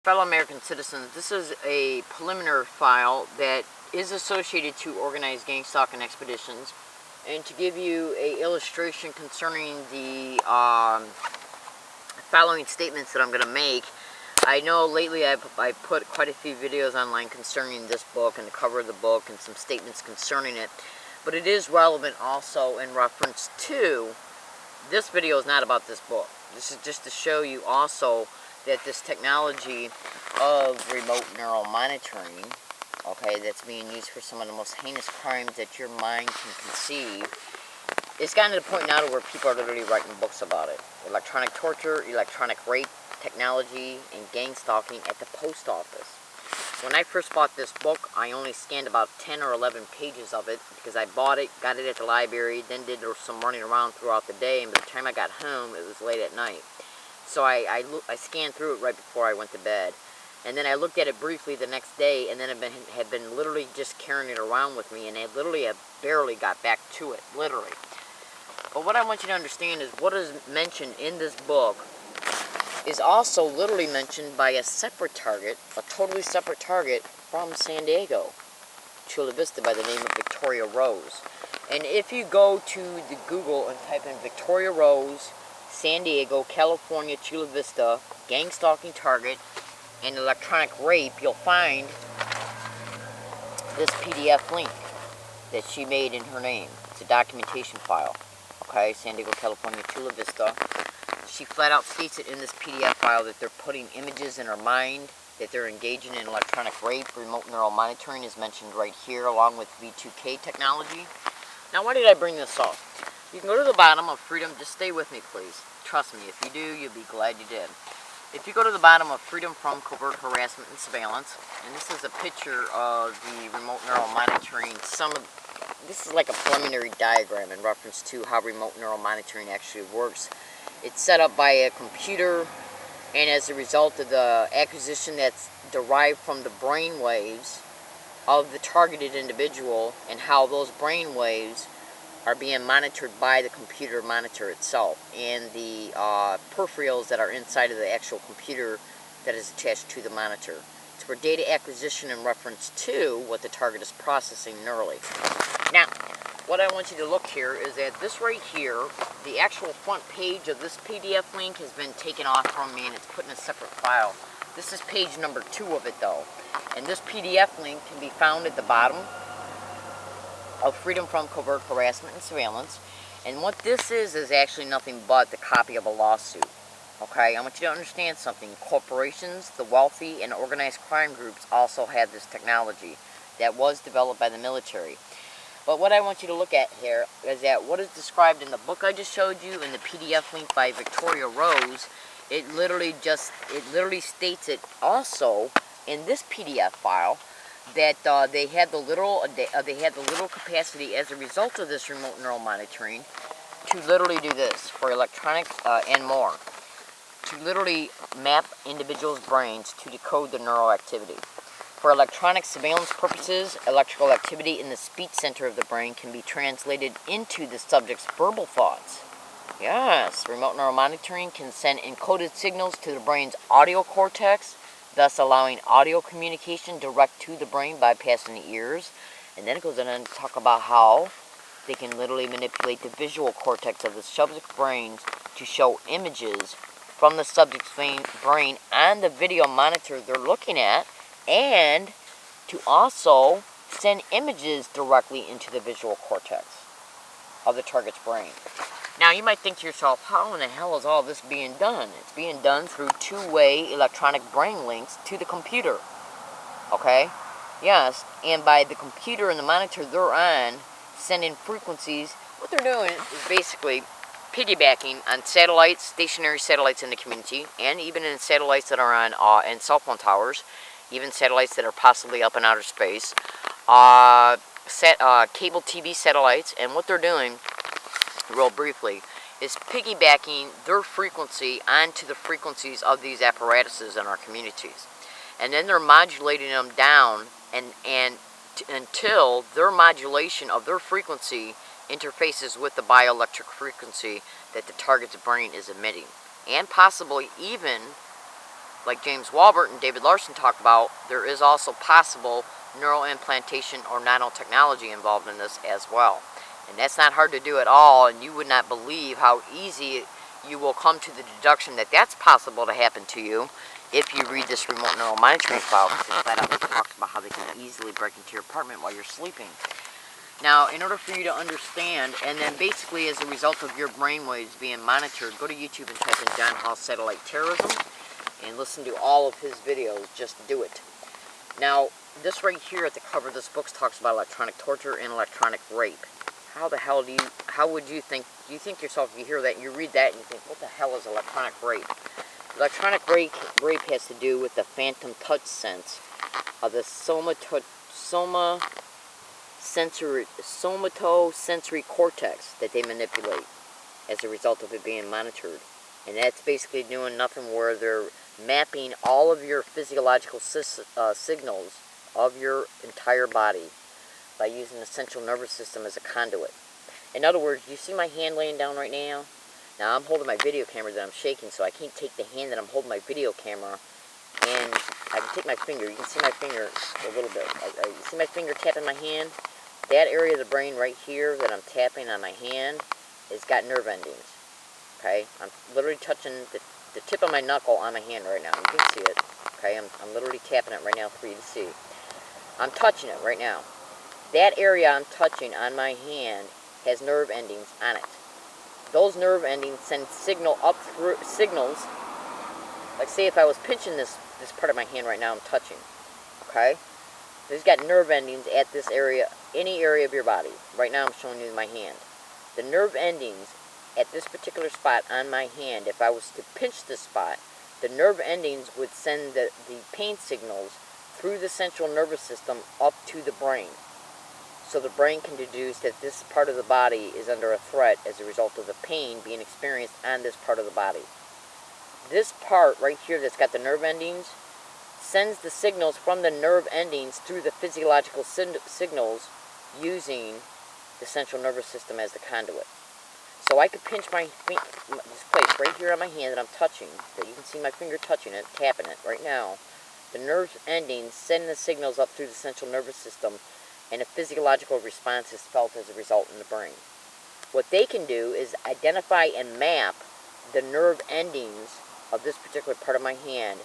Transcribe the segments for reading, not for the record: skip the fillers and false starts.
Fellow American citizens, this is a preliminary file that is associated to organized gang stalking expeditions, and to give you an illustration concerning the following statements that I'm going to make. I know lately I put quite a few videos online concerning this book and the cover of the book and some statements concerning it, but it is relevant also in reference to this video. Is not about this book. This is just to show you also that this technology of remote neural monitoring, okay, that's being used for some of the most heinous crimes that your mind can conceive, it's gotten to the point now to where people are literally writing books about it. Electronic torture, electronic rape, technology, and gang stalking at the post office. When I first bought this book, I only scanned about 10 or 11 pages of it because I bought it, got it at the library, then did some running around throughout the day, and by the time I got home, it was late at night. So I scanned through it right before I went to bed. And then I looked at it briefly the next day, and then had been literally just carrying it around with me, and I literally have barely got back to it, literally. But what I want you to understand is what is mentioned in this book is also literally mentioned by a separate target, a totally separate target from San Diego, Chula Vista, by the name of Victoria Rose. And if you go to the Google and type in Victoria Rose, San Diego, California, Chula Vista, gang stalking target, and electronic rape, you'll find this PDF link that she made in her name. It's a documentation file. Okay, San Diego, California, Chula Vista. She flat out states it in this PDF file that they're putting images in her mind, that they're engaging in electronic rape. Remote neural monitoring is mentioned right here, along with V2K technology. Now, why did I bring this up? You can go to the bottom of Freedom. Just stay with me, please. Trust me, if you do, you'll be glad you did. If you go to the bottom of Freedom from Covert Harassment and Surveillance, and this is a picture of the remote neural monitoring, this is like a preliminary diagram in reference to how remote neural monitoring actually works. It's set up by a computer, and as a result of the acquisition that's derived from the brain waves of the targeted individual and how those brain waves are being monitored by the computer monitor itself and the peripherals that are inside of the actual computer that is attached to the monitor. It's for data acquisition in reference to what the target is processing neurally. Now, what I want you to look here is that this right here, the actual front page of this PDF link has been taken off from me and it's put in a separate file. This is page number 2 of it though. And this PDF link can be found at the bottom of Freedom from Covert Harassment and Surveillance. And what this is actually nothing but the copy of a lawsuit. Okay, I want you to understand something. Corporations, the wealthy, and organized crime groups also have this technology that was developed by the military. But what I want you to look at here is that what is described in the book I just showed you and the PDF link by Victoria Rose, it literally states it also in this PDF file that they had the little capacity as a result of this remote neural monitoring to literally do this for electronics and more, to literally map individuals' brains to decode the neural activity. For electronic surveillance purposes, electrical activity in the speech center of the brain can be translated into the subject's verbal thoughts. Yes, remote neural monitoring can send encoded signals to the brain's audio cortex, thus allowing audio communication direct to the brain bypassing the ears. And then it goes on to talk about how they can literally manipulate the visual cortex of the subject's brain to show images from the subject's brain on the video monitor they're looking at, and to also send images directly into the visual cortex of the target's brain. Now, you might think to yourself, how in the hell is all this being done? It's being done through two-way electronic brain links to the computer. Okay? Yes, and by the computer and the monitor they're on, sending frequencies, what they're doing is basically piggybacking on satellites, stationary satellites in the community, and even in satellites that are on and cell phone towers, even satellites that are possibly up in outer space, cable TV satellites. And what they're doing, real briefly, is piggybacking their frequency onto the frequencies of these apparatuses in our communities. And then they're modulating them down until their modulation of their frequency interfaces with the bioelectric frequency that the target's brain is emitting. And possibly even like James Walbert and David Larson talk about, there is also possible neural implantation or nanotechnology involved in this as well. And that's not hard to do at all, and you would not believe how easy you will come to the deduction that that's possible to happen to you if you read this remote neural monitoring file, because it flat out talks about how they can easily break into your apartment while you're sleeping. Now, in order for you to understand, and then basically as a result of your brainwaves being monitored, go to YouTube and type in John Hall Satellite Terrorism and listen to all of his videos. Just do it. Now, this right here at the cover of this book talks about electronic torture and electronic rape. How the hell how would you think yourself, if you hear that, you read that and you think, what the hell is electronic rape? Electronic rape has to do with the phantom touch sense of the somatosensory cortex that they manipulate as a result of it being monitored. And that's basically doing nothing where they're mapping all of your physiological signals of your entire body by using the central nervous system as a conduit. In other words, you see my hand laying down right now? Now I'm holding my video camera that I'm shaking, so I can't take the hand that I'm holding my video camera, and I can take my finger. You can see my finger a little bit. You see my finger tapping my hand? That area of the brain right here that I'm tapping on my hand has got nerve endings. Okay? I'm literally touching the tip of my knuckle on my hand right now. You can see it. Okay? I'm literally tapping it right now for you to see. I'm touching it right now. That area I'm touching on my hand has nerve endings on it. Those nerve endings send signals, like say if I was pinching this part of my hand right now I'm touching, okay? There's got nerve endings at this area, any area of your body. Right now I'm showing you my hand. The nerve endings at this particular spot on my hand, if I was to pinch this spot, the nerve endings would send the pain signals through the central nervous system up to the brain. So the brain can deduce that this part of the body is under a threat as a result of the pain being experienced on this part of the body. This part right here that's got the nerve endings sends the signals from the nerve endings through the physiological signals using the central nervous system as the conduit. So I could pinch this place right here on my hand that I'm touching, that you can see my finger touching it, tapping it right now. The nerve endings send the signals up through the central nervous system, and a physiological response is felt as a result in the brain. What they can do is identify and map the nerve endings of this particular part of my hand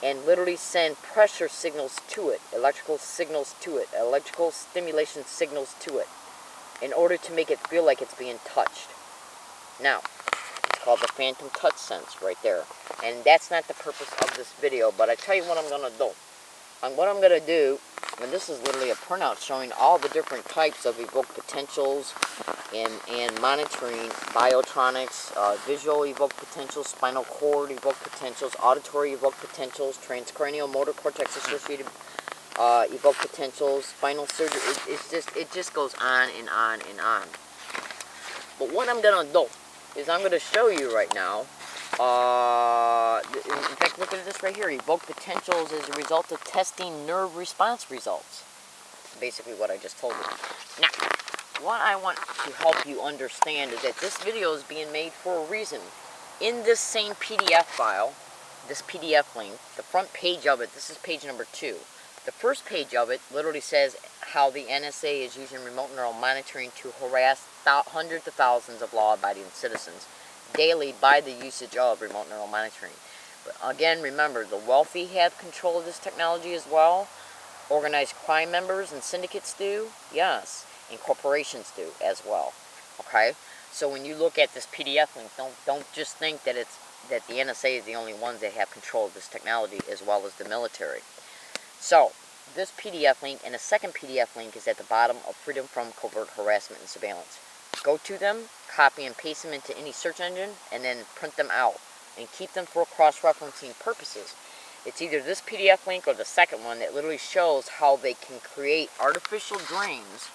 and literally send pressure signals to it, electrical signals to it, electrical stimulation signals to it, in order to make it feel like it's being touched. Now, it's called the phantom touch sense right there. And that's not the purpose of this video, but I tell you what I'm going to do. What I'm going to do, and this is literally a printout showing all the different types of evoked potentials and monitoring biotronics, visual evoked potentials, spinal cord evoked potentials, auditory evoked potentials, transcranial motor cortex associated evoked potentials, spinal surgery. It just goes on and on and on. But what I'm going to do is I'm going to show you right now. In fact, look at this right here. Evoked potentials as a result of testing nerve response results. That's basically what I just told you. Now, what I want to help you understand is that this video is being made for a reason. In this same PDF file, this PDF link, the front page of it, this is page number 2. The first page of it literally says how the NSA is using remote neural monitoring to harass hundreds of thousands of law-abiding citizens daily by the usage of remote neural monitoring. But again, remember, the wealthy have control of this technology as well. Organized crime members and syndicates do, yes, and corporations do as well. Okay, so when you look at this PDF link, don't just think that the NSA is the only ones that have control of this technology, as well as the military. So this PDF link and a second PDF link is at the bottom of Freedom from Covert Harassment and Surveillance. Go to them, copy and paste them into any search engine, and then print them out and keep them for cross-referencing purposes. It's either this PDF link or the second one that literally shows how they can create artificial dreams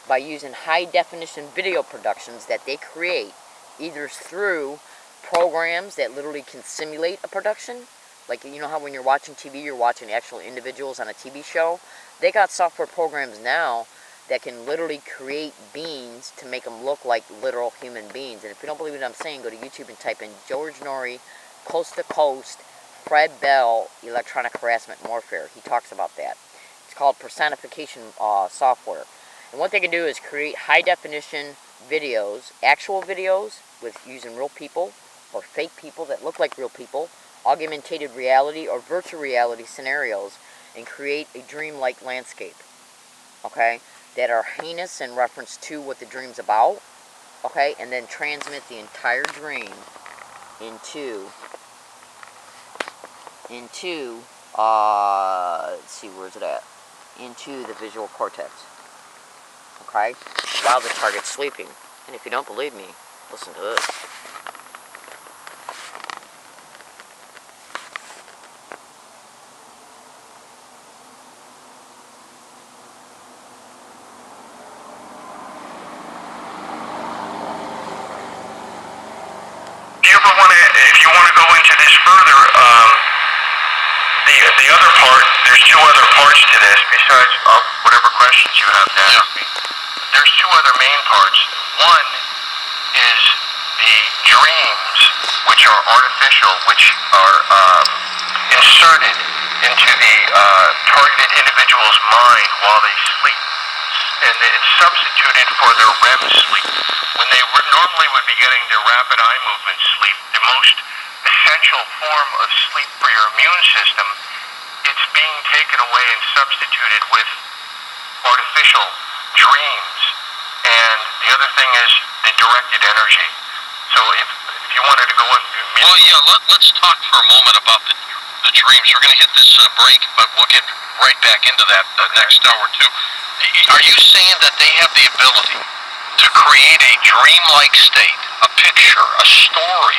by using high-definition video productions that they create, either through programs that literally can simulate a production. Like, you know how when you're watching TV, you're watching actual individuals on a TV show? They got software programs now that can literally create beings to make them look like literal human beings. And if you don't believe what I'm saying, go to YouTube and type in George Norrie, Coast to Coast, Fred Bell, Electronic Harassment and Warfare. He talks about that. It's called personification software. And what they can do is create high-definition videos, actual videos, with using real people or fake people that look like real people, augmented reality or virtual reality scenarios, and create a dream-like landscape, okay, that are heinous in reference to what the dream's about, okay, and then transmit the entire dream into let's see, where's it at? Into the visual cortex, okay, while the target's sleeping. And if you don't believe me, listen to this. If you want to go into this further, the other part, there's two other parts to this besides whatever questions you have to ask me. There's two other main parts. One is the dreams, which are artificial, which are inserted into the targeted individual's mind while they sleep. And it's substituted for their REM sleep. When they normally would be getting their rapid eye movement sleep, the most essential form of sleep for your immune system, it's being taken away and substituted with artificial dreams. And the other thing is the directed energy. So if you wanted to go in... Well, yeah, let's talk for a moment about the dreams. We're going to hit this break, but we'll get right back into that next hour or two. Are you saying that they have the ability to create a dreamlike state, a picture, a story,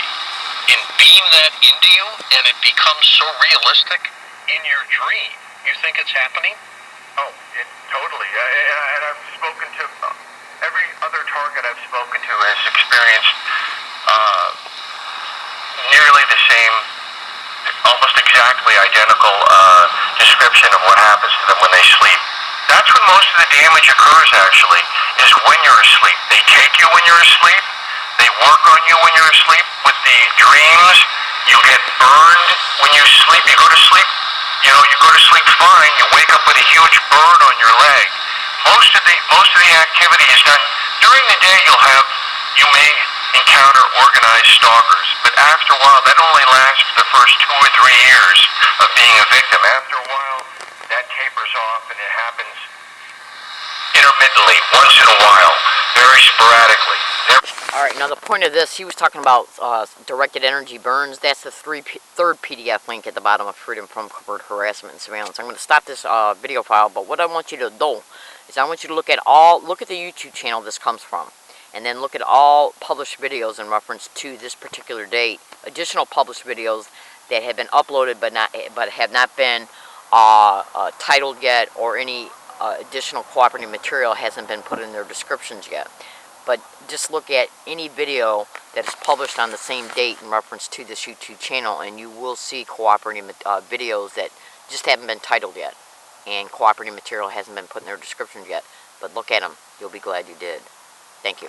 and beam that into you, and it becomes so realistic in your dream? You think it's happening? Oh, totally. And I've spoken to every other target I've spoken to has experienced nearly the same, almost exactly identical description of what happens to them when they sleep. That's when most of the damage occurs, actually, is when you're asleep. They take you when you're asleep. They work on you when you're asleep. With the dreams, you get burned when you sleep. You go to sleep, you go to sleep fine. You wake up with a huge burn on your leg. Most of the activity is done during the day. You may encounter organized stalkers, but after a while, that only lasts for the first 2 or 3 years of being a victim. After a while, that tapers off, and it happens intermittently, once in a while, very sporadically. Alright, now the point of this, he was talking about directed energy burns. That's the third PDF link at the bottom of Freedom from Covert Harassment and Surveillance. I'm going to stop this video file, but what I want you to do is I want you to look at the YouTube channel this comes from, and then look at all published videos in reference to this particular date. Additional published videos that have been uploaded but have not been titled yet, or any additional cooperating material hasn't been put in their descriptions yet. But just look at any video that is published on the same date in reference to this YouTube channel, and you will see cooperating videos that just haven't been titled yet, and cooperating material hasn't been put in their descriptions yet. But look at them. You'll be glad you did. Thank you.